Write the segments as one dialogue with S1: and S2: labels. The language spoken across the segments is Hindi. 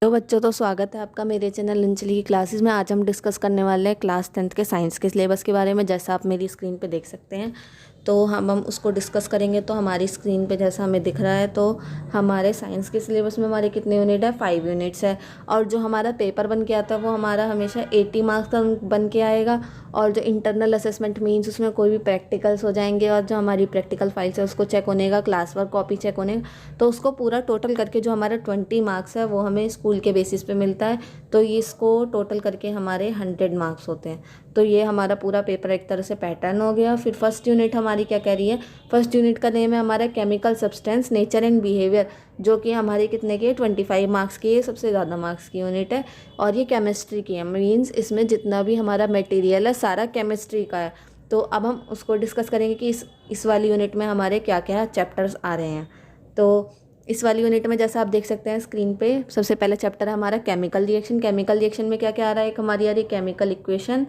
S1: हेलो बच्चों, तो स्वागत है आपका मेरे चैनल अंजलि की क्लासेस में। आज हम डिस्कस करने वाले हैं क्लास 10th के साइंस के सिलेबस के बारे में। जैसा आप मेरी स्क्रीन पे देख सकते हैं, तो हम उसको डिस्कस करेंगे। तो हमारी स्क्रीन पे जैसा हमें दिख रहा है, तो हमारे साइंस के सिलेबस में हमारे कितने यूनिट है? 5 यूनिट्स है। और जो हमारा पेपर बन के आता है वो हमारा हमेशा 80 मार्क्स का बन के आएगा। और जो इंटरनल असेसमेंट मीन्स उसमें कोई भी प्रैक्टिकल्स हो जाएंगे, और जो हमारी प्रैक्टिकल फाइल्स है उसको चेक होने का, क्लास वर्क कॉपी चेक होने का, तो उसको पूरा टोटल करके जो हमारा 20 मार्क्स है वो हमें स्कूल के बेसिस पे मिलता है। तो ये इसको टोटल करके हमारे 100 मार्क्स होते हैं। तो ये हमारा पूरा पेपर एक तरह से पैटर्न हो गया। फिर फर्स्ट यूनिट हमारी क्या कह रही है? फर्स्ट यूनिट का नेम है हमारा chemical substance nature and behaviour, जो कि हमारी कितने की है? 25 मार्क्स की है, सबसे ज़्यादा मार्क्स की यूनिट है। और ये केमिस्ट्री की है, मीन्स इसमें जितना भी हमारा मटेरियल है सारा केमिस्ट्री का है। तो अब हम उसको डिस्कस करेंगे कि इस वाली यूनिट में हमारे क्या क्या चैप्टर्स आ रहे हैं। तो इस वाली यूनिट में जैसा आप देख सकते हैं स्क्रीन पे, सबसे पहला चैप्टर है हमारा केमिकल रिएक्शन। केमिकल रिएक्शन में क्या क्या आ रहा है? एक हमारी आ रही है केमिकल इक्वेशन,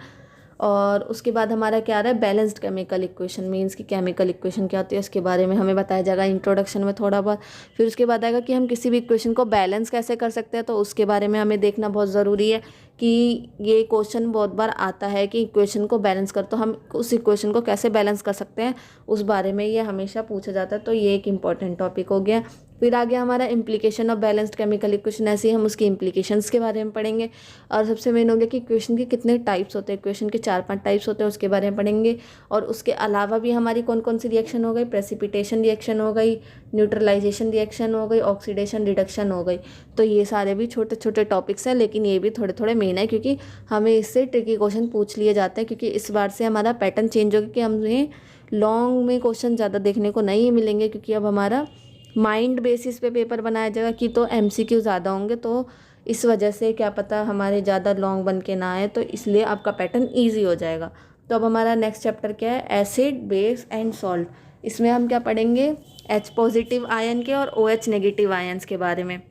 S1: और उसके बाद हमारा क्या आ रहा है? Balanced chemical equation. मीन्स कि केमिकल इक्वेशन क्या होती है उसके बारे में हमें बताया जाएगा इंट्रोडक्शन में थोड़ा बहुत। फिर उसके बाद आएगा कि हम किसी भी इक्वेशन को बैलेंस कैसे कर सकते हैं, तो उसके बारे में हमें देखना बहुत ज़रूरी है कि ये क्वेश्चन बहुत बार आता है कि इक्वेशन को बैलेंस कर, तो हम उस इक्वेशन को कैसे बैलेंस कर सकते हैं उस बारे में ये हमेशा पूछा जाता है। तो ये एक इंपॉर्टेंट टॉपिक हो गया। फिर आ गया हमारा implication of balanced chemical equation. ऐसे ही हम उसकी इम्प्लीकेशंस के बारे में पढ़ेंगे। और सबसे मेन हो गया कि इक्वेशन के कितने टाइप्स होते हैं। इक्वेशन के 4-5 टाइप्स होते हैं, उसके बारे में पढ़ेंगे। और उसके अलावा भी हमारी कौन कौन सी रिएक्शन हो गई? प्रेसिपिटेशन रिएक्शन हो गई, न्यूट्रलाइजेशन रिएक्शन हो गई, ऑक्सीडेशन रिडक्शन हो गई। तो ये सारे भी छोटे छोटे टॉपिक्स हैं, लेकिन ये भी थोड़े थोड़े मेन है, क्योंकि हमें इससे ट्रिकी क्वेश्चन पूछ लिए जाते हैं। क्योंकि इस बार से हमारा पैटर्न चेंज हो गया कि हमें लॉन्ग में क्वेश्चन ज़्यादा देखने को नहीं मिलेंगे, क्योंकि अब हमारा माइंड बेसिस पे पेपर बनाया जाएगा कि तो एमसीक्यू ज़्यादा होंगे। तो इस वजह से क्या पता हमारे ज़्यादा लॉन्ग बन के ना आए, तो इसलिए आपका पैटर्न ईजी हो जाएगा। तो अब हमारा नेक्स्ट चैप्टर क्या है? Acid, base and salt. इसमें हम क्या पढ़ेंगे? एच पॉजिटिव आयन के और ओ एच नेगेटिव आयन्स के बारे में।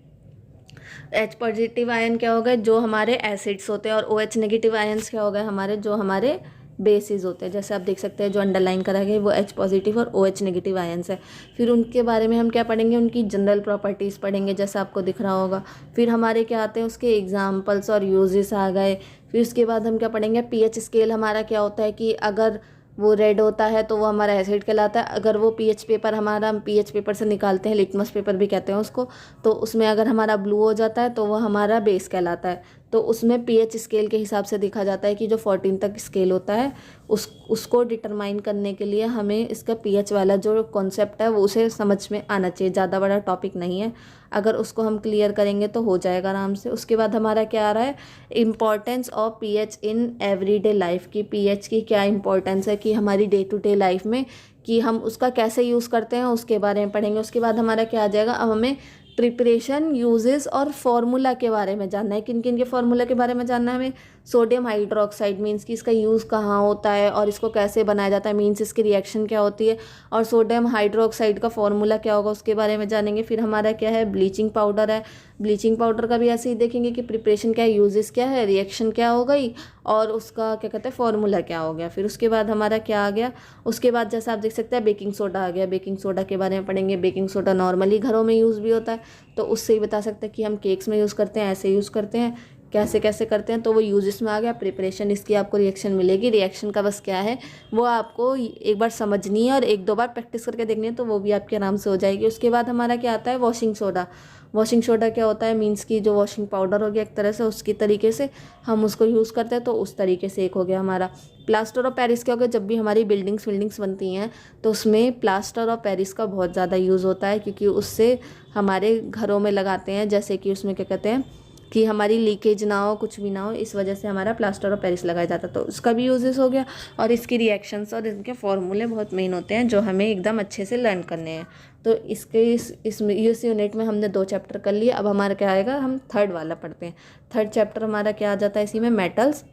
S1: एच पॉजिटिव आयन क्या हो गए? जो हमारे एसिड्स होते हैं। और ओ एच नेगेटिव आयन्स क्या हो गए? हमारे जो हमारे बेसिस होते हैं। जैसे आप देख सकते हैं जो अंडरलाइन करा गया है वो एच पॉजिटिव और ओ एच नेगेटिव आयन्स है। फिर उनके बारे में हम क्या पढ़ेंगे? उनकी जनरल प्रॉपर्टीज़ पढ़ेंगे, जैसा आपको दिख रहा होगा। फिर हमारे क्या आते हैं? उसके एग्जाम्पल्स और यूजेस आ गए। फिर उसके बाद हम क्या पढ़ेंगे? पीएच स्केल हमारा क्या होता है कि अगर वो रेड होता है तो वो हमारा एसिड कहलाता है। अगर वो पीएच पेपर हमारा, हम पीएच पेपर से निकालते हैं, लिटमस पेपर भी कहते हैं उसको, तो उसमें अगर हमारा ब्लू हो जाता है तो वो हमारा बेस कहलाता है। तो उसमें पीएच स्केल के हिसाब से देखा जाता है कि जो 14 तक स्केल होता है उसको डिटरमाइन करने के लिए हमें इसका पीएच वाला जो कॉन्सेप्ट है वो उसे समझ में आना चाहिए। ज़्यादा बड़ा टॉपिक नहीं है, अगर उसको हम क्लियर करेंगे तो हो जाएगा आराम से। उसके बाद हमारा क्या आ रहा है? Importance of pH in everyday life की। पीएच की क्या इंपॉर्टेंस है कि हमारी डे टू डे लाइफ में, कि हम उसका कैसे यूज़ करते हैं उसके बारे में पढ़ेंगे। उसके बाद हमारा क्या आ जाएगा? अब हमें प्रिपरेशन, यूजेस और फार्मूला के बारे में जानना है। किन किन के फार्मूला के बारे में जानना है हमें? सोडियम हाइड्रोक्साइड, मीन्स कि इसका यूज़ कहाँ होता है और इसको कैसे बनाया जाता है, मीन्स इसकी रिएक्शन क्या होती है, और सोडियम हाइड्रोक्साइड का फार्मूला क्या होगा उसके बारे में जानेंगे। फिर हमारा क्या है? ब्लीचिंग पाउडर है। ब्लीचिंग पाउडर का भी ऐसे ही देखेंगे कि प्रिपरेशन क्या है, यूजेस क्या है, रिएक्शन क्या हो गई, और उसका क्या कहते हैं फार्मूला क्या हो गया। फिर उसके बाद हमारा क्या आ गया? उसके बाद जैसा आप देख सकते हैं बेकिंग सोडा आ गया। बेकिंग सोडा के बारे में पढ़ेंगे। बेकिंग सोडा नॉर्मली घरों में यूज़ भी होता है, तो उससे ही बता सकते हैं कि हम केक्स में यूज़ करते हैं, ऐसे यूज़ करते हैं, कैसे कैसे करते हैं। तो वो यूजेस में आ गया। प्रिपरेशन, इसकी आपको रिएक्शन मिलेगी। रिएक्शन का बस क्या है, वो आपको एक बार समझनी है और 1-2 बार प्रैक्टिस करके देखनी है, तो वो भी आपके आराम से हो जाएगी। उसके बाद हमारा क्या आता है? Washing soda. वॉशिंग सोडा क्या होता है? मीन्स की जो वॉशिंग पाउडर हो गया एक तरह से, उसकी तरीके से हम उसको यूज़ करते हैं, तो उस तरीके से एक हो गया हमारा। प्लास्टर ऑफ पेरिस क्या हो गया? जब भी हमारी बिल्डिंग्स बनती हैं तो उसमें प्लास्टर ऑफ पेरिस का बहुत ज़्यादा यूज़ होता है, क्योंकि उससे हमारे घरों में लगाते हैं, जैसे कि उसमें क्या कहते हैं कि हमारी लीकेज ना हो, कुछ भी ना हो, इस वजह से हमारा प्लास्टर ऑफ पेरिस लगाया जाता है। तो उसका भी यूजेस हो गया। और इसकी रिएक्शंस और इनके फॉर्मूले बहुत मेन होते हैं जो हमें एकदम अच्छे से लर्न करने हैं। तो इस यूनिट में हमने 2 चैप्टर कर लिए। अब हमारा क्या आएगा? हम थर्ड वाला पढ़ते हैं। थर्ड चैप्टर हमारा क्या आ जाता है इसी में? Metals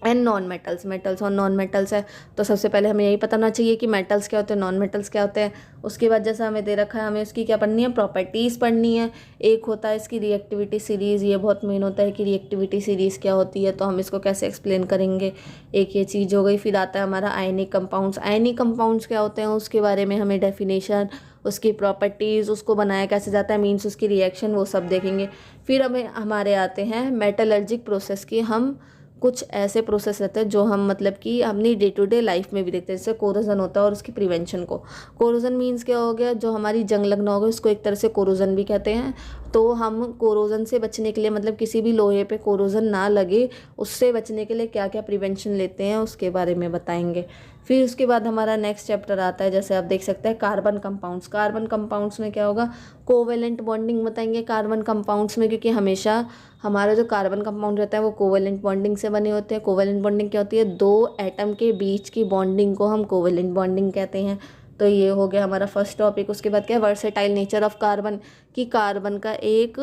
S1: and non metals. Metals और नॉन मेटल्स है, तो सबसे पहले हमें यही पता होना चाहिए कि मेटल्स क्या होते हैं, नॉन मेटल्स क्या होते हैं। उसके बाद जैसा हमें दे रखा है, हमें उसकी क्या पढ़नी है, प्रॉपर्टीज़ पढ़नी है। एक होता है इसकी रिएक्टिविटी सीरीज़, ये बहुत मेन होता है कि रिएक्टिविटी सीरीज़ क्या होती है, तो हम इसको कैसे एक्सप्लेन करेंगे। एक ये चीज़ हो गई। फिर आता है हमारा आयनिक कंपाउंड्स। आयनिक कंपाउंड्स क्या होते हैं उसके बारे में हमें डेफिनेशन, उसकी प्रॉपर्टीज़, उसको बनाया कैसे जाता है, मीन्स उसकी रिएक्शन, वो सब देखेंगे। फिर हमें हमारे आते हैं मेटलर्जिक प्रोसेस की। हम कुछ ऐसे प्रोसेस रहते हैं जो हम मतलब कि अपनी डे टू डे लाइफ में भी देखते हैं, जैसे कोरोजन होता है और उसकी प्रिवेंशन को। कोरोजन मीन्स क्या हो गया, जो हमारी जंग लगना होगा उसको एक तरह से कोरोजन भी कहते हैं। तो हम कोरोजन से बचने के लिए, मतलब किसी भी लोहे पे कोरोजन ना लगे उससे बचने के लिए क्या क्या प्रिवेंशन लेते हैं उसके बारे में बताएंगे। फिर उसके बाद हमारा नेक्स्ट चैप्टर आता है, जैसे आप देख सकते हैं कार्बन कंपाउंड्स। कार्बन कंपाउंड्स में क्या होगा, कोवेलेंट बॉन्डिंग बताएंगे कार्बन कंपाउंड्स में, क्योंकि हमेशा हमारा जो कार्बन कंपाउंड रहता है वो कोवेलेंट बॉन्डिंग से बने होते हैं। कोवेलेंट बॉन्डिंग क्या होती है, दो एटम के बीच की बॉन्डिंग को हम कोवेलेंट बॉन्डिंग कहते हैं। तो ये हो गया हमारा फर्स्ट टॉपिक। उसके बाद क्या है, वर्सेटाइल नेचर ऑफ कार्बन, कि कार्बन का एक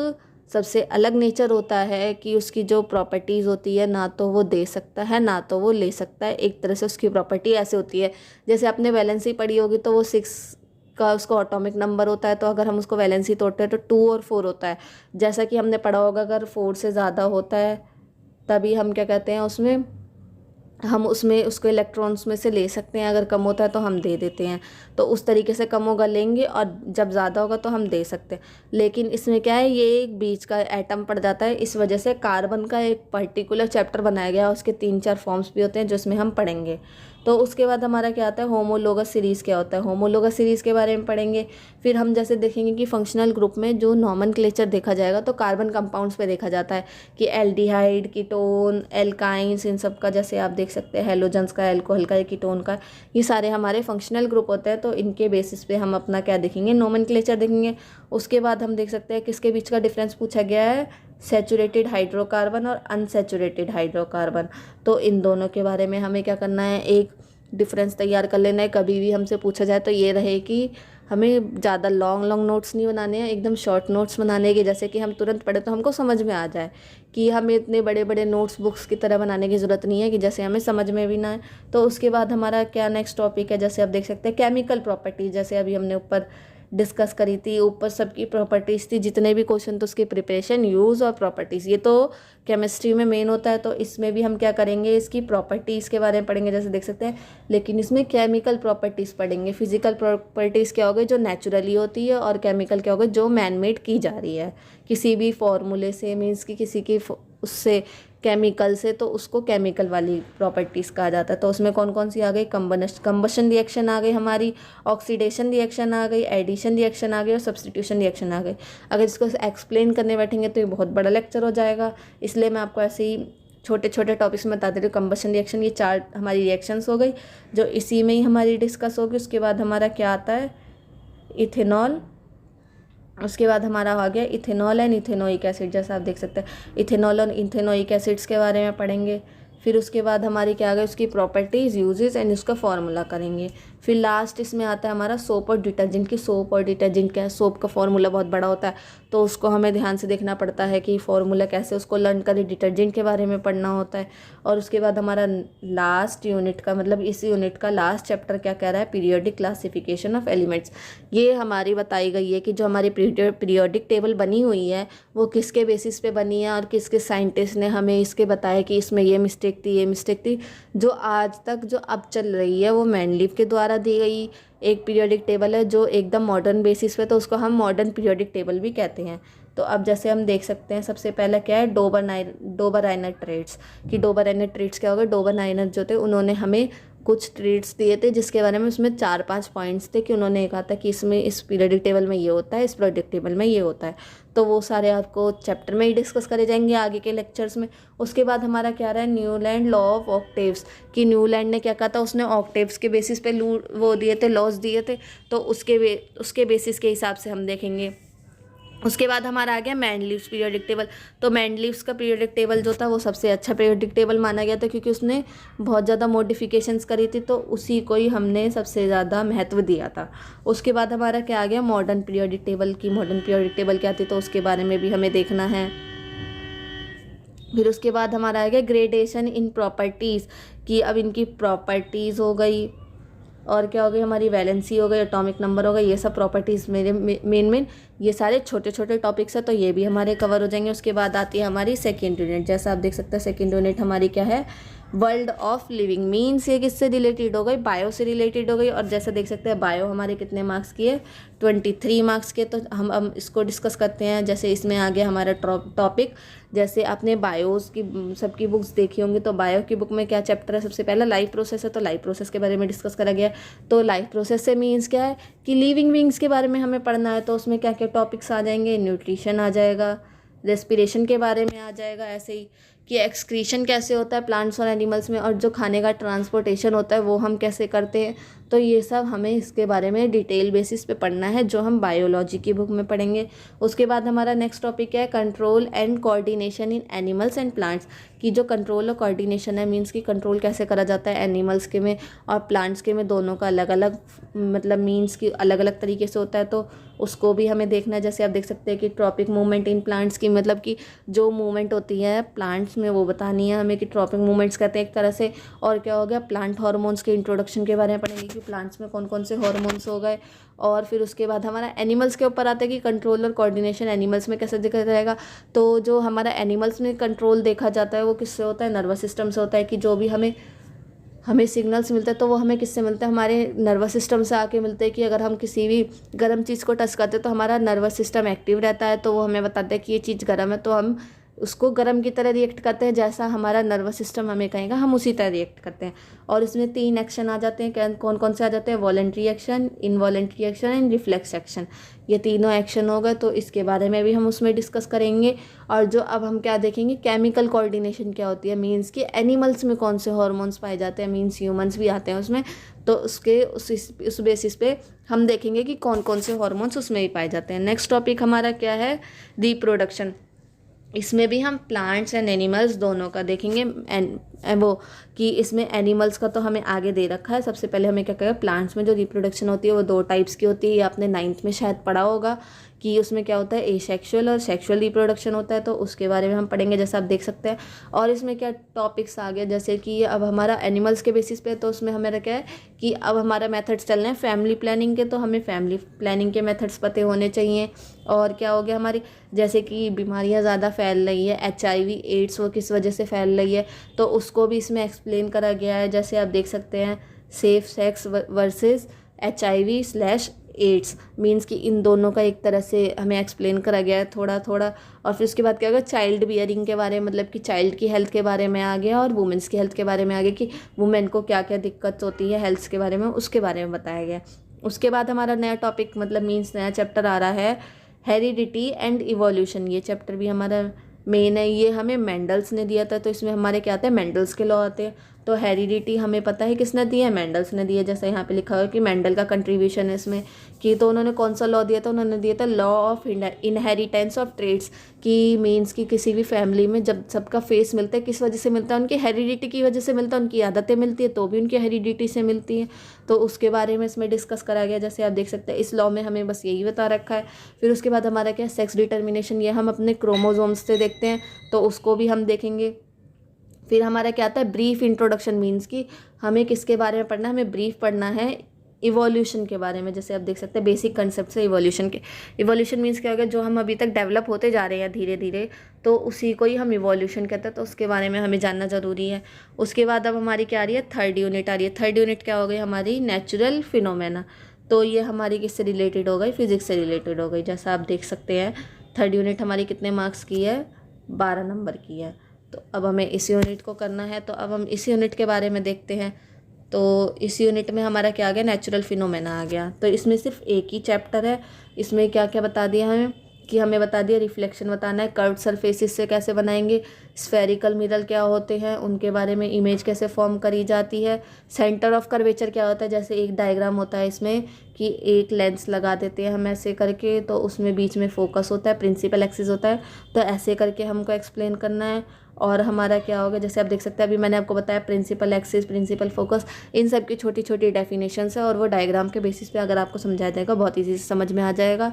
S1: सबसे अलग नेचर होता है कि उसकी जो प्रॉपर्टीज़ होती है ना तो वो दे सकता है ना तो वो ले सकता है। एक तरह से उसकी प्रॉपर्टी ऐसे होती है, जैसे आपने वैलेंसी पढ़ी होगी तो वो 6 का उसका एटॉमिक नंबर होता है, तो अगर हम उसको वैलेंसी तोड़ते हैं तो 2 और 4 होता है। जैसा कि हमने पढ़ा होगा, अगर 4 से ज़्यादा होता है तभी हम क्या कहते हैं, उसमें हम उसमें उसको इलेक्ट्रॉन्स में से ले सकते हैं, अगर कम होता है तो हम दे देते हैं। तो उस तरीके से कम होगा लेंगे, और जब ज़्यादा होगा तो हम दे सकते हैं। लेकिन इसमें क्या है, ये एक बीच का एटम पड़ जाता है, इस वजह से कार्बन का एक पर्टिकुलर चैप्टर बनाया गया है। उसके 3-4 फॉर्म्स भी होते हैं जो इसमें हम पढ़ेंगे। तो उसके बाद हमारा क्या आता है, होमोलोगस सीरीज़ क्या होता है, होमोलोगस सीरीज़ के बारे में पढ़ेंगे। फिर हम जैसे देखेंगे कि फंक्शनल ग्रुप में जो नॉमेनक्लेचर देखा जाएगा तो कार्बन कंपाउंड्स पे देखा जाता है कि एल्डिहाइड, कीटोन, एल्काइंस, इन सब का जैसे आप देख सकते हैं, हेलोजन्स का, एल्कोहल का, कीटोन का, ये सारे हमारे फंक्शनल ग्रुप होते हैं। तो इनके बेसिस पे हम अपना क्या देखेंगे, नॉमेनक्लेचर देखेंगे। उसके बाद हम देख सकते हैं किसके बीच का डिफरेंस पूछा गया है, सैचुरेटेड हाइड्रोकार्बन और अनसैचुरेटेड हाइड्रोकार्बन। तो इन दोनों के बारे में हमें क्या करना है, एक डिफरेंस तैयार कर लेना है। कभी भी हमसे पूछा जाए तो ये रहे कि हमें ज़्यादा लॉन्ग लॉन्ग नोट्स नहीं बनाने हैं, एकदम शॉर्ट नोट्स बनाने के, जैसे कि हम तुरंत पढ़े तो हमको समझ में आ जाए। कि हमें इतने बड़े बड़े नोट्स बुक्स की तरह बनाने की ज़रूरत नहीं है कि जैसे हमें समझ में भी ना आए। तो उसके बाद हमारा क्या नेक्स्ट टॉपिक है, जैसे आप देख सकते हैं केमिकल प्रॉपर्टीज, जैसे अभी हमने ऊपर डिस्कस करी थी, ऊपर सबकी प्रॉपर्टीज़ थी, जितने भी क्वेश्चन तो उसकी प्रिपरेशन, यूज़ और प्रॉपर्टीज़, ये तो केमिस्ट्री में मेन होता है। तो इसमें भी हम क्या करेंगे, इसकी प्रॉपर्टीज़ के बारे में पढ़ेंगे, जैसे देख सकते हैं। लेकिन इसमें केमिकल प्रॉपर्टीज़ पढ़ेंगे। फिजिकल प्रॉपर्टीज़ क्या हो गई, जो नेचुरली होती है, और केमिकल क्या हो गई, जो मैन मेड की जा रही है किसी भी फॉर्मूले से, मीन्स कि किसी की उससे केमिकल से, तो उसको केमिकल वाली प्रॉपर्टीज़ कहा जाता है। तो उसमें कौन कौन सी आ गई, कंबशन रिएक्शन आ गई हमारी, ऑक्सीडेशन रिएक्शन आ गई, एडिशन रिएक्शन आ गई, और सब्स्टिट्यूशन रिएक्शन आ गई। अगर इसको एक्सप्लेन करने बैठेंगे तो ये बहुत बड़ा लेक्चर हो जाएगा, इसलिए मैं आपको ऐसे ही छोटे छोटे टॉपिक्स में बता दे रही हूँ। कंबशन रिएक्शन, ये 4 हमारी रिएक्शंस हो गई जो इसी में ही हमारी डिस्कस होगी। उसके बाद हमारा क्या आता है, इथेनॉल। उसके बाद हमारा आ गया इथेनॉल एंड इथेनोइक एसिड, जैसा आप देख सकते हैं इथेनॉल और इथेनोइक एसिड्स के बारे में पढ़ेंगे। फिर उसके बाद हमारी क्या आ गई, उसकी प्रॉपर्टीज़, यूजेस एंड उसका फॉर्मूला करेंगे। फिर लास्ट इसमें आता है हमारा सोप और डिटर्जेंट की। सोप और डिटर्जेंट क्या है, सोप का फॉर्मूला बहुत बड़ा होता है तो उसको हमें ध्यान से देखना पड़ता है कि फॉर्मूला कैसे, उसको लर्न करें। डिटर्जेंट के बारे में पढ़ना होता है। और उसके बाद हमारा लास्ट यूनिट का, मतलब इस यूनिट का लास्ट चैप्टर क्या कह रहा है, पीरियोडिक क्लासिफिकेशन ऑफ एलिमेंट्स। ये हमारी बताई गई है कि जो हमारी पीरियोडिक टेबल बनी हुई है वो किसके बेसिस पे बनी है, और किसके साइंटिस्ट ने हमें इसके बताया कि इसमें ये मिस्टेक थी, ये मिस्टेक थी। जो आज तक जो अब चल रही है वो मेंडलीव के द्वारा दी गई एक पीरियोडिक टेबल है, जो एकदम मॉडर्न बेसिस पे, तो उसको हम मॉडर्न पीरियोडिक टेबल भी कहते हैं। तो अब जैसे हम देख सकते हैं, सबसे पहला क्या है, डोबर नाइट्रेट्स। कि डोबर नाइट्रेट्स क्या होगा, डोबर नाइट्रेट जो थे उन्होंने हमें कुछ ट्रीट्स दिए थे जिसके बारे में उसमें 4-5 पॉइंट्स थे कि उन्होंने कहा था कि इसमें इस पीरियोडिक टेबल में ये होता है, इस पीरियोडिक टेबल में ये होता है। तो वो सारे आपको चैप्टर में ही डिस्कस करे जाएंगे आगे के लेक्चर्स में। उसके बाद हमारा क्या रहा है, न्यूलैंड लॉ ऑफ ऑक्टेव्स। कि न्यूलैंड ने क्या कहा था, उसने ऑक्टेव्स के बेसिस पे वो दिए थे, लॉज दिए थे। तो उसके बेसिस के हिसाब से हम देखेंगे। उसके बाद हमारा आ गया मेंडलीव्स पीरियोडिक टेबल। तो मेंडलीव्स का पीरियोडिक टेबल जो था वो सबसे अच्छा पीरियोडिक टेबल माना गया था, क्योंकि उसने बहुत ज़्यादा मॉडिफिकेशंस करी थी, तो उसी को ही हमने सबसे ज़्यादा महत्व दिया था। उसके बाद हमारा क्या आ गया, मॉडर्न पीरियोडिक टेबल की। मॉडर्न पीरियोडिक टेबल क्या थी तो उसके बारे में भी हमें देखना है। फिर उसके बाद हमारा आएगा ग्रेडेशन इन प्रॉपर्टीज़, कि अब इनकी प्रॉपर्टीज़ हो गई, और क्या हो गई हमारी वैलेंसी हो गई, एटॉमिक नंबर हो गई, ये सब प्रॉपर्टीज़ मेरे मेन ये सारे छोटे छोटे टॉपिक्स हैं, तो ये भी हमारे कवर हो जाएंगे। उसके बाद आती है हमारी सेकेंड यूनिट। जैसा आप देख सकते हैं सेकेंड यूनिट हमारी क्या है, वर्ल्ड ऑफ लिविंग। मीन्स ये किससे रिलेटेड हो गई, बायो से रिलेटेड हो गई। और जैसा देख सकते हैं बायो हमारे कितने मार्क्स की है, 23 मार्क्स के। तो हम इसको डिस्कस करते हैं। जैसे इसमें आ गया हमारा टॉपिक, जैसे आपने बायोस की सबकी बुक्स देखी होंगी, तो बायो की बुक में क्या चैप्टर है, सबसे पहला लाइफ प्रोसेस है, तो लाइफ प्रोसेस के बारे में डिस्कस करा गया। तो लाइफ प्रोसेस से मीन्स क्या है कि लिविंग बींग्स के बारे में हमें पढ़ना है, तो उसमें क्या क्या टॉपिक्स आ जाएंगे, न्यूट्रिशन आ जाएगा, रेस्पिरेशन के बारे में आ जाएगा, ऐसे ही कि एक्सक्रीशन कैसे होता है प्लांट्स और एनिमल्स में, और जो खाने का ट्रांसपोर्टेशन होता है वो हम कैसे करते हैं। तो ये सब हमें इसके बारे में डिटेल बेसिस पे पढ़ना है, जो हम बायोलॉजी की बुक में पढ़ेंगे। उसके बाद हमारा नेक्स्ट टॉपिक है control and coordination in animals and plants, कि जो कंट्रोल और कोऑर्डिनेशन है, मीन्स कि कंट्रोल कैसे करा जाता है एनिमल्स के में और प्लांट्स के में, दोनों का अलग अलग मतलब मीन्स की अलग अलग तरीके से होता है, तो उसको भी हमें देखना है। जैसे आप देख सकते हैं कि ट्रॉपिक मूवमेंट इन प्लांट्स की मतलब कि जो मूवमेंट होती है प्लांट्स में वो बतानी है हमें, कि ट्रॉपिक मूवमेंट्स कहते हैं एक तरह से। और क्या हो गया, प्लांट हार्मोन्स के इंट्रोडक्शन के बारे में पढ़ेंगे कि प्लांट्स में कौन कौन से हार्मोन्स हो गए। और फिर उसके बाद हमारा एनिमल्स के ऊपर आता है कि कंट्रोल और कोऑर्डिनेशन एनिमल्स में कैसे देखा जाएगा। तो जो हमारा एनिमल्स में कंट्रोल देखा जाता है वो किससे होता है, नर्वस सिस्टम से होता है, कि जो भी हमें सिग्नल्स मिलते हैं तो वो हमें किससे मिलते हैं, हमारे नर्वस सिस्टम से आके मिलते हैं। कि अगर हम किसी भी गर्म चीज़ को टच करते हैं तो हमारा नर्वस सिस्टम एक्टिव रहता है, तो वो हमें बताता है कि ये चीज़ गर्म है, तो हम उसको गर्म की तरह रिएक्ट करते हैं, जैसा हमारा नर्वस सिस्टम हमें कहेगा हम उसी तरह रिएक्ट करते हैं। और इसमें 3 एक्शन आ जाते हैं, कौन कौन से आ जाते हैं, voluntary action, involuntary action and reflex action. ये तीनों एक्शन हो गए, तो इसके बारे में भी हम उसमें डिस्कस करेंगे। और जो अब हम क्या देखेंगे, केमिकल कोऑर्डिनेशन क्या होती है, मीन्स कि एनिमल्स में कौन से हार्मोन्स पाए जाते हैं, मीन्स ह्यूमंस भी आते हैं उसमें, तो उसके उस बेसिस पे हम देखेंगे कि कौन कौन से हार्मोन्स उसमें ही पाए जाते हैं। नेक्स्ट टॉपिक हमारा क्या है, रिप्रोडक्शन। इसमें भी हम प्लांट्स एंड एनिमल्स दोनों का देखेंगे। वो कि इसमें एनिमल्स का तो हमें आगे दे रखा है। सबसे पहले हमें क्या करें, प्लांट्स में जो रिप्रोडक्शन होती है वो 2 टाइप्स की होती है, ये आपने 9th में शायद पढ़ा होगा, कि उसमें क्या होता है, एसेक्सुअल और सेक्सुअल रिप्रोडक्शन होता है, तो उसके बारे में हम पढ़ेंगे, जैसा आप देख सकते हैं। और इसमें क्या टॉपिक्स आ गए, जैसे कि अब हमारा एनिमल्स के बेसिस पे, तो उसमें हमारा क्या है कि अब हमारा मेथड्स चल रहे हैं फैमिली प्लानिंग के, तो हमें फैमिली प्लानिंग के मेथड्स पते होने चाहिए। और क्या हो गया हमारी, जैसे कि बीमारियां ज़्यादा फैल रही है, HIV एड्स वो किस वजह से फैल रही है, तो उसको भी इसमें एक्सप्लेन करा गया है। जैसे आप देख सकते हैं safe sex versus HIV/AIDS, means कि इन दोनों का एक तरह से हमें एक्सप्लेन करा गया है थोड़ा थोड़ा। और फिर उसके बाद क्या होगा, चाइल्ड बियरिंग के बारे में, मतलब कि चाइल्ड की हेल्थ के बारे में आ गया, और वुमेंस की हेल्थ के बारे में आ गया, कि वुमेन को क्या क्या दिक्कत होती है हेल्थ के बारे में, उसके बारे में बताया गया। उसके बाद हमारा नया टॉपिक मतलब मीन्स नया चैप्टर आ रहा है, हेरिडिटी एंड इवोल्यूशन। ये चैप्टर भी हमारा मेन है, ये हमें मेंडल्स ने दिया था, तो इसमें हमारे क्या आते हैं, मेंडल्स के लॉ आते हैं। तो हेरिडिटी हमें पता है किसने दी है, मेंडल्स ने दी है। जैसे यहाँ पे लिखा हुआ है कि मेंडल का कंट्रीब्यूशन है इसमें, कि तो उन्होंने कौन सा लॉ दिया था, उन्होंने दिया था law of inheritance of trades, कि मीन्स कि किसी भी फैमिली में जब सबका फेस मिलता है, किस वजह से मिलता है, उनकी हेरिडिटी की वजह से मिलता है, उनकी आदतें मिलती है तो भी उनकी हेरिडिटी से मिलती है, तो उसके बारे में इसमें डिस्कस करा गया। जैसे आप देख सकते हैं इस लॉ में हमें बस यही बता रखा है। फिर उसके बाद हमारा क्या, सेक्स डिटर्मिनेशन, ये हम अपने क्रोमोजोम्स से देखते हैं, तो उसको भी हम देखेंगे। फिर हमारा क्या आता है, ब्रीफ इंट्रोडक्शन, मीन्स कि हमें किसके बारे में पढ़ना है, हमें ब्रीफ पढ़ना है इवोल्यूशन के बारे में। जैसे आप देख सकते हैं बेसिक कंसेप्ट से इवोल्यूशन के, इवोल्यूशन मीन्स क्या हो गया, जो हम अभी तक डेवलप होते जा रहे हैं धीरे धीरे, तो उसी को ही हम इवोल्यूशन कहते हैं, तो उसके बारे में हमें जानना ज़रूरी है। उसके बाद अब हमारी क्या आ रही है, 3rd यूनिट आ रही है। 3rd यूनिट क्या हो गई हमारी, नेचुरल फिनोमेना। तो ये हमारी किससे रिलेटेड हो गई, फिजिक्स से रिलेटेड हो गई। जैसा आप देख सकते हैं 3rd यूनिट हमारी कितने मार्क्स की है, 12 नंबर की है। तो अब हमें इस यूनिट को करना है, तो अब हम इस यूनिट के बारे में देखते हैं। तो इस यूनिट में हमारा क्या आ गया, नेचुरल फिनोमेना आ गया। तो इसमें सिर्फ एक ही चैप्टर है, इसमें क्या क्या बता दिया हमें, कि हमें बता दिया रिफ्लेक्शन बताना है, कर्व्ड सरफेसेस से कैसे बनाएंगे, स्फेरिकल मिरर क्या होते हैं उनके बारे में, इमेज कैसे फॉर्म करी जाती है, सेंटर ऑफ कर्वेचर क्या होता है। जैसे एक डायग्राम होता है इसमें कि एक लेंस लगा देते हैं हम ऐसे करके, तो उसमें बीच में फोकस होता है, प्रिंसिपल एक्सिस होता है, तो ऐसे करके हमको एक्सप्लेन करना है। और हमारा क्या होगा, जैसे आप देख सकते हैं अभी मैंने आपको बताया प्रिंसिपल एक्सिस, प्रिंसिपल फोकस, इन सब की छोटी छोटी डेफिनेशंस है, और वो डायग्राम के बेसिस पे अगर आपको समझाया जाएगा बहुत ईजी से समझ में आ जाएगा।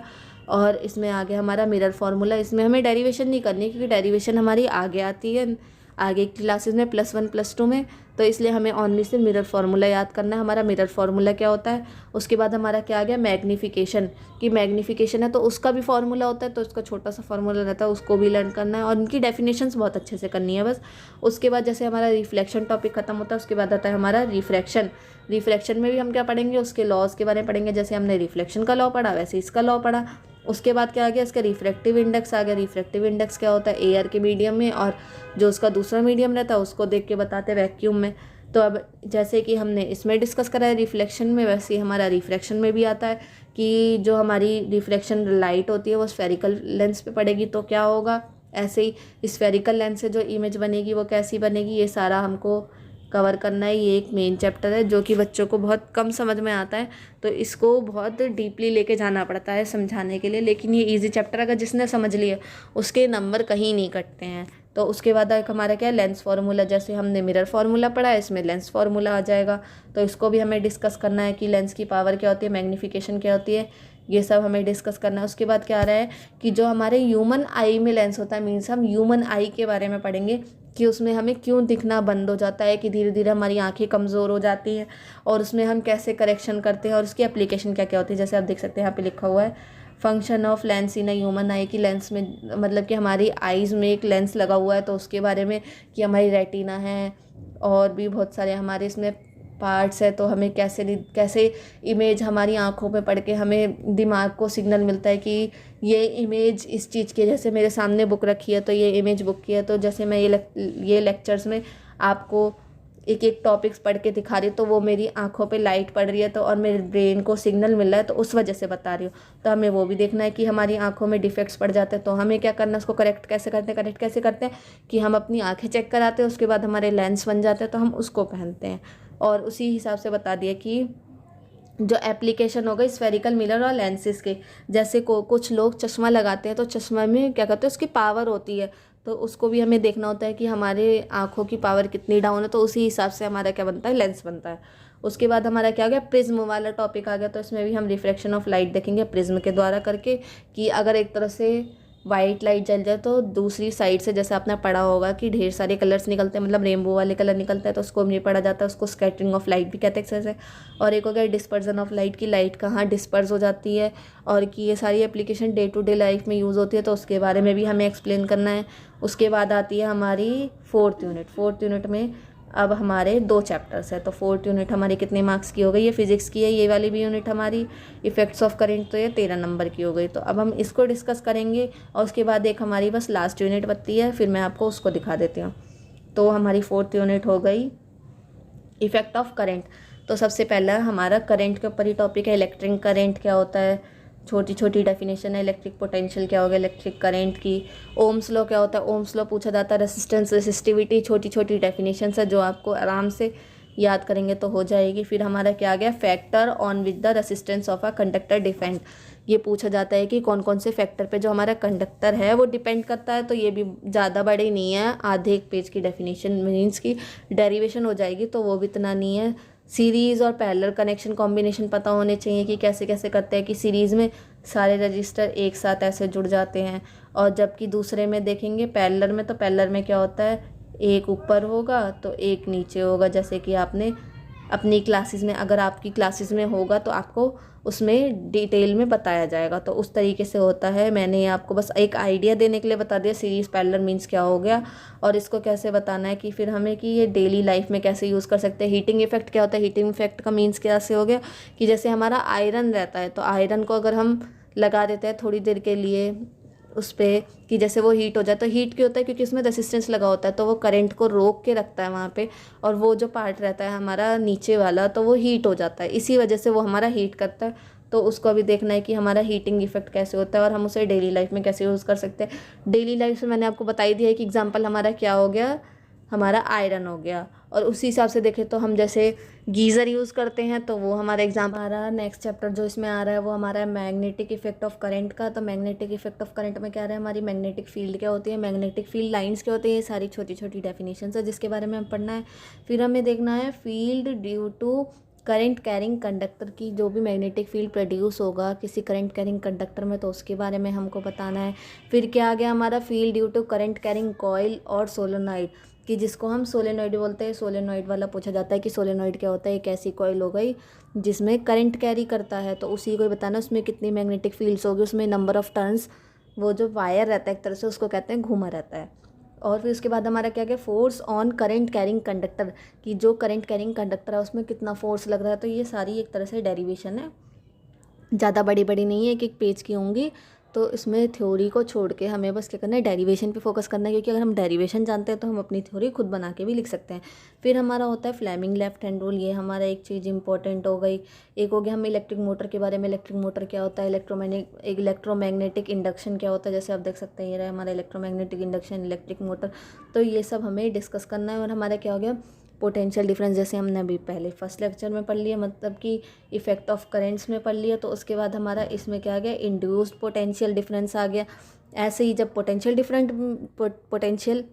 S1: और इसमें आ गया हमारा मिरर फार्मूला। इसमें हमें डेरिवेशन नहीं करनी क्योंकि डेरिवेशन हमारी आगे आती है, आगे की क्लासेस में +1 +2 में, तो इसलिए हमें ओनली से मिरर फार्मूला याद करना है। हमारा मिरर फार्मूला क्या होता है, उसके बाद हमारा क्या आ गया मैग्नीफिकेशन, कि मैग्नीफिकेशन है तो उसका भी फार्मूला होता है, तो उसका छोटा सा फार्मूला रहता है, उसको भी लर्न करना है और उनकी डेफिनेशंस बहुत अच्छे से करनी है बस। उसके बाद जैसे हमारा रिफ्लेक्शन टॉपिक खत्म होता है, उसके बाद आता है हमारा रिफ्रैक्शन। रिफ्रैक्शन में भी हम क्या पढ़ेंगे, उसके लॉज के बारे में पढ़ेंगे, जैसे हमने रिफ्लेक्शन का लॉ पढ़ा वैसे इसका लॉ पढ़ा। उसके बाद क्या आ गया, इसका रिफ्रैक्टिव इंडेक्स आ गया। रिफ्रैक्टिव इंडेक्स क्या होता है, एयर के मीडियम में और जो उसका दूसरा मीडियम रहता है उसको देख के बताते हैं वैक्यूम में। तो अब जैसे कि हमने इसमें डिस्कस करा है रिफ्लेक्शन में, वैसे ही हमारा रिफ्रैक्शन में भी आता है कि जो हमारी रिफ्लेक्शन लाइट होती है वो स्फेरिकल लेंस पे पड़ेगी तो क्या होगा, ऐसे ही स्फेरिकल लेंस से जो इमेज बनेगी वो कैसी बनेगी, ये सारा हमको कवर करना है। ये एक मेन चैप्टर है जो कि बच्चों को बहुत कम समझ में आता है, तो इसको बहुत डीपली लेके जाना पड़ता है समझाने के लिए, लेकिन ये इजी चैप्टर अगर जिसने समझ लिया उसके नंबर कहीं नहीं कटते हैं। तो उसके बाद एक हमारा क्या है लेंस फार्मूला, जैसे हमने मिरर फार्मूला पढ़ा है इसमें लेंस फार्मूला आ जाएगा, तो इसको भी हमें डिस्कस करना है कि लेंस की पावर क्या होती है, मैग्नीफिकेशन क्या होती है, ये सब हमें डिस्कस करना है। उसके बाद क्या आ रहा है कि जो हमारे ह्यूमन आई में लेंस होता है, मीन्स हम ह्यूमन आई के बारे में पढ़ेंगे कि उसमें हमें क्यों दिखना बंद हो जाता है, कि धीरे धीरे हमारी आंखें कमज़ोर हो जाती हैं और उसमें हम कैसे करेक्शन करते हैं और उसकी एप्लीकेशन क्या क्या होती है। जैसे आप देख सकते हैं यहाँ पे लिखा हुआ है function of lens in a human आई, की लेंस में मतलब कि हमारी आइज़ में एक लेंस लगा हुआ है तो उसके बारे में, कि हमारी रेटिना है और भी बहुत सारे हमारे इसमें पार्ट्स है, तो हमें कैसे इमेज हमारी आंखों पे पड़ के हमें दिमाग को सिग्नल मिलता है कि ये इमेज इस चीज़ की, जैसे मेरे सामने बुक रखी है तो ये इमेज बुक की है, तो जैसे मैं ये लेक्चर्स में आपको एक एक टॉपिक्स पढ़ के दिखा रही हूँ तो वो मेरी आंखों पे लाइट पड़ रही है तो और मेरे ब्रेन को सिग्नल मिल रहा है तो उस वजह से बता रही हूँ। तो हमें वो भी देखना है कि हमारी आंखों में डिफेक्ट्स पड़ जाते हैं तो हमें क्या करना है, उसको करेक्ट कैसे करते हैं कि हम अपनी आंखें चेक कराते हैं, उसके बाद हमारे लेंस बन जाते हैं तो हम उसको पहनते हैं। और उसी हिसाब से बता दिया कि जो एप्लीकेशन हो गई स्फेरिकल मिरर और लेंसेज के, जैसे कुछ लोग चश्मा लगाते हैं तो चश्मा में क्या कहते हैं उसकी पावर होती है, तो उसको भी हमें देखना होता है कि हमारे आँखों की पावर कितनी डाउन है, तो उसी हिसाब से हमारा क्या बनता है लेंस बनता है। उसके बाद हमारा क्या आ गया प्रिज्म वाला टॉपिक आ गया, तो इसमें भी हम रिफ्लेक्शन ऑफ लाइट देखेंगे प्रिज्म के द्वारा करके, कि अगर एक तरह से वाइट लाइट जल जाए तो दूसरी साइड से, जैसे आपने पढ़ा होगा कि ढेर सारे कलर्स निकलते हैं, मतलब रेनबो वाले कलर निकलता है तो उसको भी पढ़ा जाता है, उसको स्कैटरिंग ऑफ लाइट भी कहते हैं जैसे। और एक हो गया डिस्पर्जन ऑफ लाइट, की लाइट कहाँ डिस्पर्स हो जाती है और कि ये सारी application day to day life में यूज़ होती है, तो उसके बारे में भी हमें एक्सप्लेन करना है। उसके बाद आती है हमारी 4th यूनिट। 4th यूनिट में अब हमारे 2 चैप्टर्स है, तो 4th यूनिट हमारी कितने मार्क्स की हो गई, ये फिजिक्स की है, ये वाली भी यूनिट हमारी इफेक्ट्स ऑफ करेंट, तो ये 13 नंबर की हो गई। तो अब हम इसको डिस्कस करेंगे और उसके बाद एक हमारी बस लास्ट यूनिट बचती है, फिर मैं आपको उसको दिखा देती हूँ। तो हमारी 4th यूनिट हो गई इफेक्ट ऑफ करेंट। तो सबसे पहला हमारा करंट के ऊपर ही टॉपिक है, इलेक्ट्रिक करंट क्या होता है, छोटी छोटी डेफिनेशन है, इलेक्ट्रिक पोटेंशियल क्या होगा, इलेक्ट्रिक करंट की, ओम्स लॉ क्या होता है, ओम्स लॉ पूछा जाता है, रेसिस्टेंस रेसिस्टिविटी, छोटी छोटी डेफिनेशन है जो आपको आराम से याद करेंगे तो हो जाएगी। फिर हमारा क्या आ गया factor on with the resistance of a conductor depend, ये पूछा जाता है कि कौन कौन से फैक्टर पे जो हमारा कंडक्टर है वो डिपेंड करता है, तो ये भी ज़्यादा बड़े नहीं है, आधे एक पेज की डेफिनेशन मीन्स की डेरिवेशन हो जाएगी तो वो भी इतना नहीं है। सीरीज़ और पैरेलल कनेक्शन कॉम्बिनेशन पता होने चाहिए कि कैसे कैसे करते हैं, कि सीरीज़ में सारे रजिस्टर एक साथ ऐसे जुड़ जाते हैं और जबकि दूसरे में देखेंगे पैरेलल में, तो पैरेलल में क्या होता है एक ऊपर होगा तो एक नीचे होगा, जैसे कि आपने अपनी क्लासेस में, अगर आपकी क्लासेस में होगा तो आपको उसमें डिटेल में बताया जाएगा, तो उस तरीके से होता है। मैंने आपको बस एक आइडिया देने के लिए बता दिया सीरीज़ पैरेलल मीन्स क्या हो गया और इसको कैसे बताना है, कि फिर हमें कि ये डेली लाइफ में कैसे यूज़ कर सकते हैं। हीटिंग इफेक्ट क्या होता है, हीटिंग इफेक्ट का मीन्स कैसे हो गया कि जैसे हमारा आयरन रहता है तो आयरन को अगर हम लगा देते हैं थोड़ी देर के लिए उस पर, कि जैसे वो हीट हो जाए, तो हीट क्यों होता है क्योंकि उसमें रेसिस्टेंस लगा होता है तो वो करंट को रोक के रखता है वहाँ पे, और वो जो पार्ट रहता है हमारा नीचे वाला तो वो हीट हो जाता है, इसी वजह से वो हमारा हीट करता है। तो उसको अभी देखना है कि हमारा हीटिंग इफेक्ट कैसे होता है और हम उसे डेली लाइफ में कैसे यूज़ कर सकते हैं। डेली लाइफ में मैंने आपको बताई दिया है कि एग्जाम्पल हमारा क्या हो गया, हमारा आयरन हो गया, और उसी हिसाब से देखें तो हम जैसे गीज़र यूज़ करते हैं तो वो हमारा एग्जाम आ रहा है। नेक्स्ट चैप्टर जो इसमें आ रहा है वो हमारा है मैग्नेटिक इफेक्ट ऑफ करंट का। तो मैग्नेटिक इफेक्ट ऑफ करंट में क्या रहा है, हमारी मैग्नेटिक फील्ड क्या होती है, मैग्नेटिक फील्ड लाइंस क्या होती है, ये सारी छोटी छोटी डेफिनेशन है जिसके बारे में हम पढ़ना है। फिर हमें देखना है field due to current carrying conductor की जो भी मैग्नेटिक फील्ड प्रोड्यूस होगा किसी करंट कैरिंग कंडक्टर में, तो उसके बारे में हमको बताना है। फिर क्या आ गया हमारा, field due to current carrying coil और सोलेनॉइड, कि जिसको हम सोलेनॉइड बोलते हैं। सोलेनॉइड वाला पूछा जाता है कि सोलेनॉइड क्या होता है। एक ऐसी कॉइल हो गई जिसमें करंट कैरी करता है, तो उसी को ही बताना उसमें कितनी मैग्नेटिक फील्ड्स होगी, उसमें नंबर ऑफ टर्न्स, वो जो वायर रहता है एक तरह से उसको कहते हैं घूमा रहता है। और फिर उसके बाद हमारा क्या क्या, force on current carrying conductor, कि जो करंट कैरिंग कंडक्टर है उसमें कितना फोर्स लग रहा है। तो ये सारी एक तरह से डेरिवेशन है, ज़्यादा बड़ी बड़ी नहीं है, एक एक पेज की होंगी। तो इसमें थ्योरी को छोड़ के हमें बस क्या करना है, डेरिवेशन पे फोकस करना है, क्योंकि अगर हम डेरिवेशन जानते हैं तो हम अपनी थ्योरी खुद बना के भी लिख सकते हैं। फिर हमारा होता है फ्लेमिंग लेफ्ट हैंड रूल, ये हमारा एक चीज़ इंपॉर्टेंट हो गई। एक हो गया हमें इलेक्ट्रिक मोटर के बारे में, इलेक्ट्रिक मोटर क्या होता है, इलेक्ट्रोमैग्नेटिक इंडक्शन क्या होता है, जैसे आप देख सकते हैं ये रहा हमारा इलेक्ट्रोमैग्नेटिक इंडक्शन, इलेक्ट्रिक मोटर। तो ये सब हमें डिस्कस करना है। और हमारा क्या हो गया, पोटेंशियल डिफरेंस, जैसे हमने अभी पहले फर्स्ट लेक्चर में पढ़ लिया, मतलब कि इफेक्ट ऑफ करेंट्स में पढ़ लिया। तो उसके बाद हमारा इसमें क्या आ गया, इंड्यूस्ड पोटेंशियल डिफरेंस आ गया। ऐसे ही जब पोटेंशियल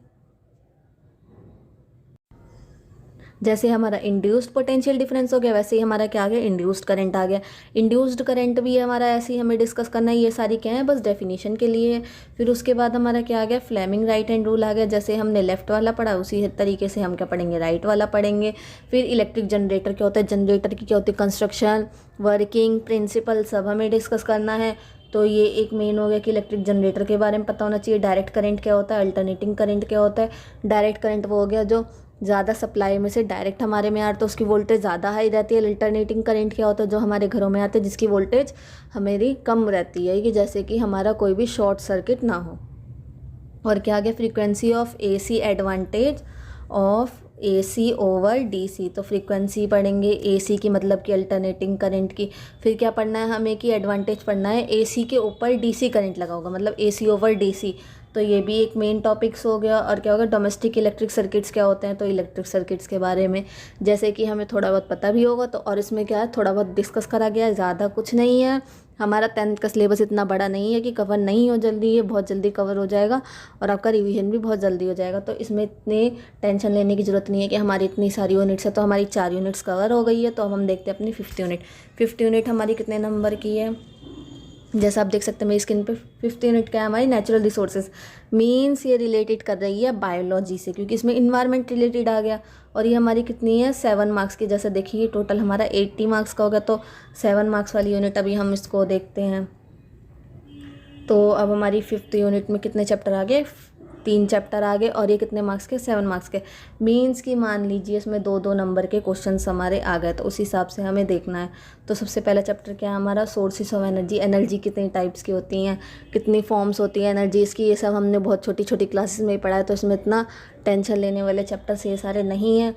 S1: जैसे हमारा इंड्यूस्ड पोटेंशियल डिफरेंस हो गया, वैसे ही हमारा क्या आ गया, इंड्यूस्ड करंट आ गया। इंड्यूस्ड करंट भी हमारा ऐसे ही हमें डिस्कस करना है। ये सारी क्या है, बस डेफिनेशन के लिए है। फिर उसके बाद हमारा क्या आ गया, फ्लेमिंग राइट हैंड रूल आ गया। जैसे हमने लेफ्ट वाला पढ़ा उसी तरीके से हम क्या पढ़ेंगे, राइट वाला पढ़ेंगे। फिर इलेक्ट्रिक जनरेटर क्या होता है, जनरेटर की क्या होती है, कंस्ट्रक्शन, वर्किंग, प्रिंसिपल, सब हमें डिस्कस करना है। तो ये एक मेन हो गया कि इलेक्ट्रिक जनरेटर के बारे में पता होना चाहिए। डायरेक्ट करंट क्या होता है, अल्टरनेटिंग करंट क्या होता है। डायरेक्ट करंट वो हो गया जो ज़्यादा सप्लाई में से डायरेक्ट हमारे में आ रहा है तो उसकी वोल्टेज ज़्यादा हाई रहती है। अल्टरनेटिंग करंट क्या होता है, जो हमारे घरों में आते हैं जिसकी वोल्टेज हमारी कम रहती है, कि जैसे कि हमारा कोई भी शॉर्ट सर्किट ना हो। और क्या आ गया, frequency of AC, advantage of AC over DC. तो फ्रीक्वेंसी पढ़ेंगे एसी की, मतलब कि अल्टरनेटिंग करंट की। फिर क्या पढ़ना है हमें, कि एडवांटेज पढ़ना है एसी के ऊपर डीसी करंट लगा होगा, मतलब एसी ओवर डीसी। तो ये भी एक मेन टॉपिक्स हो गया। और क्या होगा, डोमेस्टिक इलेक्ट्रिक सर्किट्स क्या होते हैं, तो इलेक्ट्रिक सर्किट्स के बारे में जैसे कि हमें थोड़ा बहुत पता भी होगा। तो और इसमें क्या है, थोड़ा बहुत डिस्कस करा गया है, ज़्यादा कुछ नहीं है। हमारा 10th का सिलेबस इतना बड़ा नहीं है कि कवर नहीं हो जल्दी, ये बहुत जल्दी कवर हो जाएगा और आपका रिवीजन भी बहुत जल्दी हो जाएगा। तो इसमें इतने टेंशन लेने की ज़रूरत नहीं है कि हमारी इतनी सारी यूनिट्स है। तो हमारी 4 यूनिट्स कवर हो गई है। तो अब हम देखते हैं अपनी 5th यूनिट। 5th यूनिट हमारी कितने नंबर की है, जैसा आप देख सकते हैं मेरी स्क्रीन पे 5th यूनिट क्या है हमारी, नेचुरल रिसोर्सेज। मीन्स ये रिलेटेड कर रही है बायोलॉजी से, क्योंकि इसमें इन्वायरमेंट रिलेटेड आ गया। और ये हमारी कितनी है, 7 मार्क्स की। जैसे देखिए टोटल हमारा 80 मार्क्स का हो गया, तो 7 मार्क्स वाली यूनिट अभी हम इसको देखते हैं। तो अब हमारी 5th यूनिट में कितने चैप्टर आ गए, 3 चैप्टर आ गए। और ये कितने मार्क्स के, 7 मार्क्स के। मीन्स कि मान लीजिए इसमें 2-2 नंबर के क्वेश्चंस हमारे आ गए, तो उस हिसाब से हमें देखना है। तो सबसे पहला चैप्टर क्या है हमारा, सोर्सेस ऑफ एनर्जी। एनर्जी कितनी टाइप्स की होती हैं, कितनी फॉर्म्स होती हैं एनर्जीज़ की, ये सब हमने बहुत छोटी छोटी क्लासेस में ही पढ़ा है। तो इसमें इतना टेंशन लेने वाले चैप्टर्स ये सारे नहीं हैं।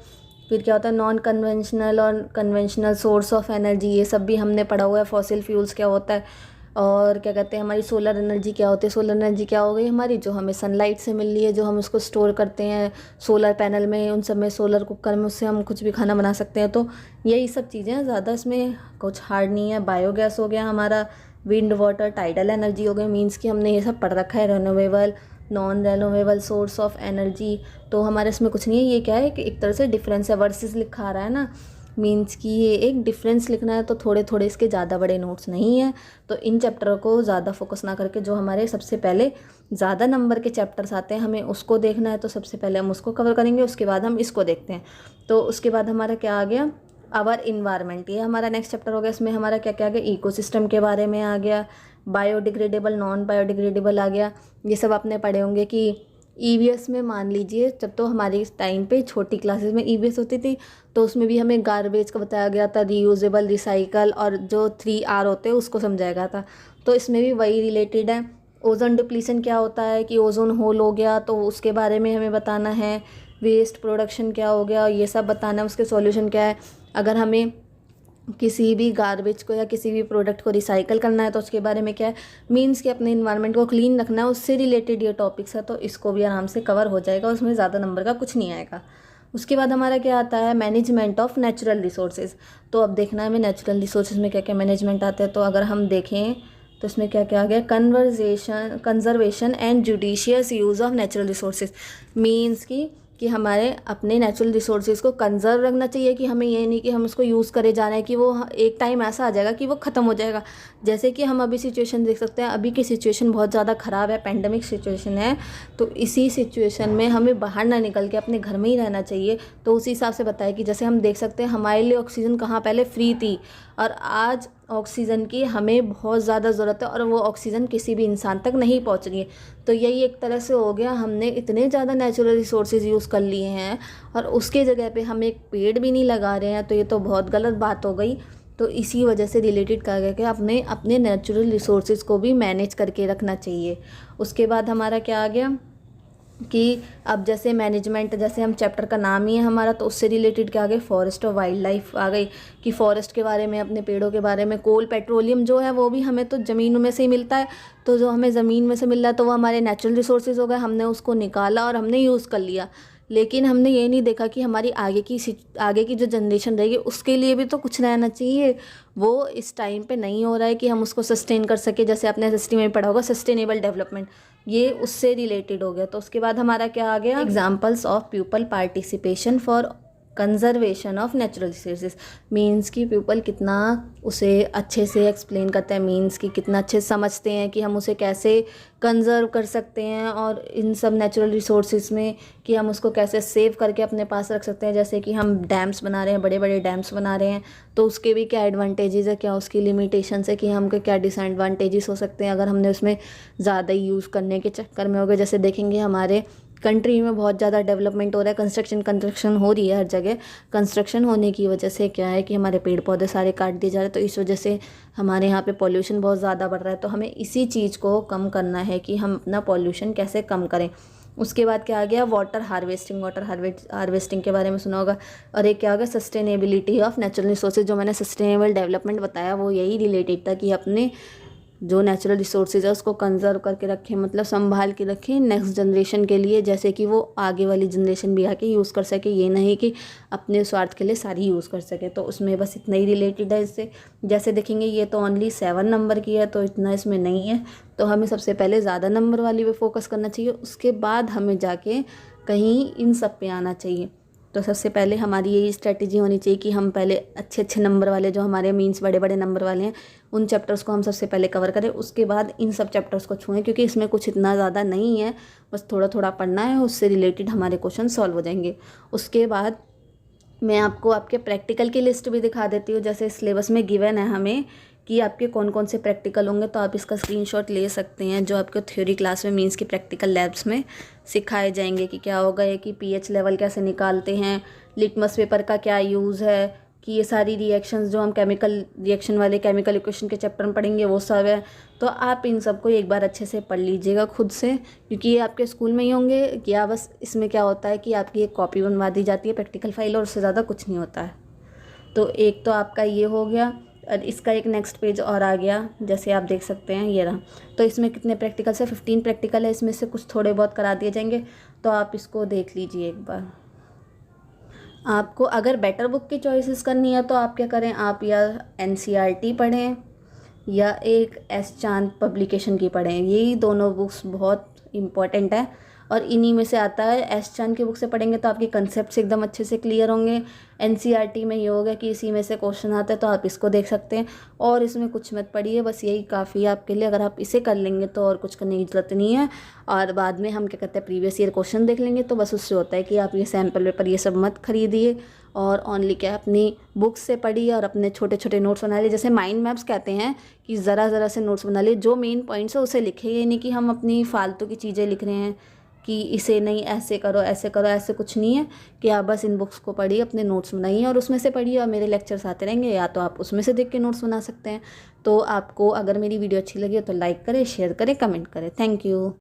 S1: फिर क्या होता है, नॉन कन्वेंशनल और कन्वेंशनल सोर्स ऑफ एनर्जी, ये सब भी हमने पढ़ा हुआ है। फॉसिल फ्यूल्स क्या होता है, और क्या कहते हैं हमारी सोलर एनर्जी क्या होती है। सोलर एनर्जी क्या हो गई हमारी, जो हमें सनलाइट से मिल रही है, जो हम उसको स्टोर करते हैं सोलर पैनल में, उन सब में, सोलर कुकर में, उससे हम कुछ भी खाना बना सकते हैं। तो यही सब चीज़ें हैं, ज़्यादा इसमें कुछ हार्ड नहीं है। बायोगैस हो गया हमारा, विंड वाटर टाइडल एनर्जी हो गई। मीन्स कि हमने ये सब पढ़ रखा है, renewable non renewable source of energy. तो हमारे इसमें कुछ नहीं है। ये क्या है कि एक तरह से डिफरेंस है, वर्सेस लिखा आ रहा है ना, मीन्स कि ये एक डिफरेंस लिखना है। तो थोड़े थोड़े इसके ज़्यादा बड़े नोट्स नहीं है। तो इन चैप्टरों को ज़्यादा फोकस ना करके जो हमारे सबसे पहले ज़्यादा नंबर के चैप्टर्स आते हैं हमें उसको देखना है। तो सबसे पहले हम उसको कवर करेंगे, उसके बाद हम इसको देखते हैं। तो उसके बाद हमारा क्या आ गया, आवर इन्वायरमेंट, ये हमारा नेक्स्ट चैप्टर हो गया। इसमें हमारा क्या क्या आ गया, इकोसिस्टम के बारे में आ गया, बायोडिग्रेडेबल नॉन बायोडिग्रेडेबल आ गया। ये सब आपने पढ़े होंगे कि ईवीएस में, मान लीजिए जब तो हमारी टाइम पे छोटी क्लासेस में ईवीएस होती थी, तो उसमें भी हमें गार्बेज का बताया गया था, रीयूजेबल, रिसाइकल, और जो 3R होते हैं उसको समझाया गया था। तो इसमें भी वही रिलेटेड है। ओजोन डिप्लीशन क्या होता है, कि ओजोन होल हो गया तो उसके बारे में हमें बताना है। वेस्ट प्रोडक्शन क्या हो गया, ये सब बताना है। उसके सॉल्यूशन क्या है, अगर हमें किसी भी गार्बेज को या किसी भी प्रोडक्ट को रिसाइकल करना है तो उसके बारे में क्या है, मीन्स कि अपने इन्वायरमेंट को क्लीन रखना है, उससे रिलेटेड ये टॉपिक्स है। तो इसको भी आराम से कवर हो जाएगा, उसमें ज़्यादा नंबर का कुछ नहीं आएगा। उसके बाद हमारा क्या आता है, मैनेजमेंट ऑफ नेचुरल रिसोर्सेज। तो अब देखना है हमें नेचुरल रिसोर्सेज में क्या क्या मैनेजमेंट आता है। तो अगर हम देखें तो इसमें क्या क्या आ गया, conservation and judicious use of natural resources. Means कि कि हमारे अपने नेचुरल रिसोर्सेज को कंजर्व रखना चाहिए, कि हमें ये नहीं कि हम उसको यूज़ करे जा रहे हैं कि वो एक टाइम ऐसा आ जाएगा कि वो ख़त्म हो जाएगा। जैसे कि हम अभी सिचुएशन देख सकते हैं, अभी की सिचुएशन बहुत ज़्यादा ख़राब है, पेंडेमिक सिचुएशन है। तो इसी सिचुएशन में हमें बाहर ना निकल के अपने घर में ही रहना चाहिए। तो उसी हिसाब से बताया कि जैसे हम देख सकते हैं हमारे लिए ऑक्सीजन कहाँ पहले फ्री थी, और आज ऑक्सीजन की हमें बहुत ज़्यादा ज़रूरत है, और वो ऑक्सीजन किसी भी इंसान तक नहीं पहुंच रही है। तो यही एक तरह से हो गया, हमने इतने ज़्यादा नेचुरल रिसोर्सेज यूज़ कर लिए हैं और उसके जगह पे हम एक पेड़ भी नहीं लगा रहे हैं, तो ये तो बहुत गलत बात हो गई। तो इसी वजह से रिलेटेड कहा गया कि अपने अपने नेचुरल रिसोर्सेज को भी मैनेज करके रखना चाहिए। उसके बाद हमारा क्या आ गया कि अब जैसे मैनेजमेंट, जैसे हम चैप्टर का नाम ही है हमारा, तो उससे रिलेटेड क्या आ गई, फॉरेस्ट और वाइल्ड लाइफ आ गई, कि फॉरेस्ट के बारे में, अपने पेड़ों के बारे में। कोल पेट्रोलियम जो है वो भी हमें तो ज़मीन में से ही मिलता है, तो जो हमें ज़मीन में से मिल रहा है तो वो हमारे नेचुरल रिसोर्सेज हो गए, हमने उसको निकाला और हमने यूज़ कर लिया। लेकिन हमने ये नहीं देखा कि हमारी आगे की जो जनरेशन रहेगी उसके लिए भी तो कुछ रहना चाहिए। वो इस टाइम पे नहीं हो रहा है कि हम उसको सस्टेन कर सके। जैसे आपने हिस्ट्री में पढ़ा होगा सस्टेनेबल डेवलपमेंट, ये उससे रिलेटेड हो गया। तो उसके बाद हमारा क्या आ गया, examples of people participation for conservation of natural resources. Means कि पीपल कितना उसे अच्छे से एक्सप्लेन करते हैं, मीन्स कि कितना अच्छे से समझते हैं कि हम उसे कैसे कंजर्व कर सकते हैं, और इन सब नेचुरल रिसोर्सेज में कि हम उसको कैसे सेव करके अपने पास रख सकते हैं। जैसे कि हम डैम्स बना रहे हैं, बड़े बड़े डैम्स बना रहे हैं, तो उसके भी क्या एडवांटेजेस है, क्या उसकी लिमिटेशंस है, कि हमको क्या डिसएडवांटेजेस हो सकते हैं अगर हमने उसमें ज़्यादा यूज़ करने के चक्कर में हो गए। जैसे देखेंगे हमारे कंट्री में बहुत ज़्यादा डेवलपमेंट हो रहा है, कंस्ट्रक्शन हो रही है हर जगह। कंस्ट्रक्शन होने की वजह से क्या है कि हमारे पेड़ पौधे सारे काट दिए जा रहे हैं, तो इस वजह से हमारे यहाँ पे पॉल्यूशन बहुत ज़्यादा बढ़ रहा है। तो हमें इसी चीज़ को कम करना है कि हम अपना पॉल्यूशन कैसे कम करें। उसके बाद क्या आ गया, वाटर हार्वेस्टिंग के बारे में सुना होगा। और एक क्या होगा, सस्टेनेबिलिटी ऑफ नेचुरल रिसोर्सेज। जो मैंने सस्टेनेबल डेवलपमेंट बताया वो यही रिलेटेड था कि अपने जो नेचुरल रिसोर्सेज है उसको कंजर्व करके रखें, मतलब संभाल के रखें नेक्स्ट जनरेशन के लिए, जैसे कि वो आगे वाली जनरेशन भी आके यूज़ कर सके। ये नहीं कि अपने स्वार्थ के लिए सारी यूज़ कर सके। तो उसमें बस इतना ही रिलेटेड है इससे। जैसे देखेंगे ये तो ओनली 7 नंबर की है, तो इतना इसमें नहीं है। तो हमें सबसे पहले ज़्यादा नंबर वाली पे फोकस करना चाहिए, उसके बाद हमें जाके कहीं इन सब पे आना चाहिए। तो सबसे पहले हमारी यही स्ट्रेटजी होनी चाहिए कि हम पहले अच्छे अच्छे नंबर वाले, जो हमारे मीन्स बड़े बड़े नंबर वाले हैं, उन चैप्टर्स को हम सबसे पहले कवर करें। उसके बाद इन सब चैप्टर्स को छुएं, क्योंकि इसमें कुछ इतना ज़्यादा नहीं है, बस थोड़ा थोड़ा पढ़ना है, उससे रिलेटेड हमारे क्वेश्चन सॉल्व हो जाएंगे। उसके बाद मैं आपको आपके प्रैक्टिकल की लिस्ट भी दिखा देती हूँ। जैसे सिलेबस में गिवन है हमें कि आपके कौन कौन से प्रैक्टिकल होंगे, तो आप इसका स्क्रीनशॉट ले सकते हैं, जो आपको थ्योरी क्लास में मीन्स की प्रैक्टिकल लैब्स में सिखाए जाएंगे। कि क्या होगा ये, कि पीएच लेवल कैसे निकालते हैं, लिटमस पेपर का क्या यूज़ है, कि ये सारी रिएक्शंस जो हम केमिकल रिएक्शन वाले केमिकल इक्वेशन के चैप्टर में पढ़ेंगे वो सब है। तो आप इन सबको एक बार अच्छे से पढ़ लीजिएगा खुद से, क्योंकि ये आपके स्कूल में ही होंगे। या बस इसमें क्या होता है कि आपकी एक कॉपी बनवा दी जाती है प्रैक्टिकल फाइल, और उससे ज़्यादा कुछ नहीं होता है। तो एक तो आपका ये हो गया, और इसका एक नेक्स्ट पेज और आ गया, जैसे आप देख सकते हैं ये रहा। तो इसमें कितने प्रैक्टिकल्स है, 15 प्रैक्टिकल है, इसमें से कुछ थोड़े बहुत करा दिए जाएंगे। तो आप इसको देख लीजिए एक बार। आपको अगर बेटर बुक की चॉइसेस करनी है तो आप क्या करें, आप या एनसीईआरटी पढ़ें या एक एस चांद पब्लिकेशन की पढ़ें। यही दोनों बुक्स बहुत इंपॉर्टेंट है, और इन्हीं में से आता है। एस चांद की बुक से पढ़ेंगे तो आपके कंसेप्ट एकदम अच्छे से क्लियर होंगे। एनसीईआरटी में ये होगा कि इसी में से क्वेश्चन आता है, तो आप इसको देख सकते हैं। और इसमें कुछ मत पढ़िए, बस यही काफ़ी है आपके लिए। अगर आप इसे कर लेंगे तो और कुछ करने की ज़रूरत नहीं है। और बाद में हम क्या करते हैं, प्रीवियस ईयर क्वेश्चन देख लेंगे, तो बस उससे होता है कि आप ये सैम्पल पेपर ये सब मत खरीदिए, और ओनली क्या अपनी बुक्स से पढ़िए और अपने छोटे छोटे नोट्स बना लिए। जैसे माइंड मैप्स कहते हैं कि ज़रा ज़रा से नोट्स बना लिए, जो मेन पॉइंट्स है उसे लिखे। ये नहीं कि हम अपनी फालतू की चीज़ें लिख रहे हैं कि इसे नहीं ऐसे करो ऐसे करो, ऐसे कुछ नहीं है। कि आप बस इन बुक्स को पढ़िए, अपने नोट्स बनाइए और उसमें से पढ़िए, और मेरे लेक्चर्स आते रहेंगे, या तो आप उसमें से देख के नोट्स बना सकते हैं। तो आपको अगर मेरी वीडियो अच्छी लगी हो तो लाइक करें, शेयर करें, कमेंट करें। Thank you.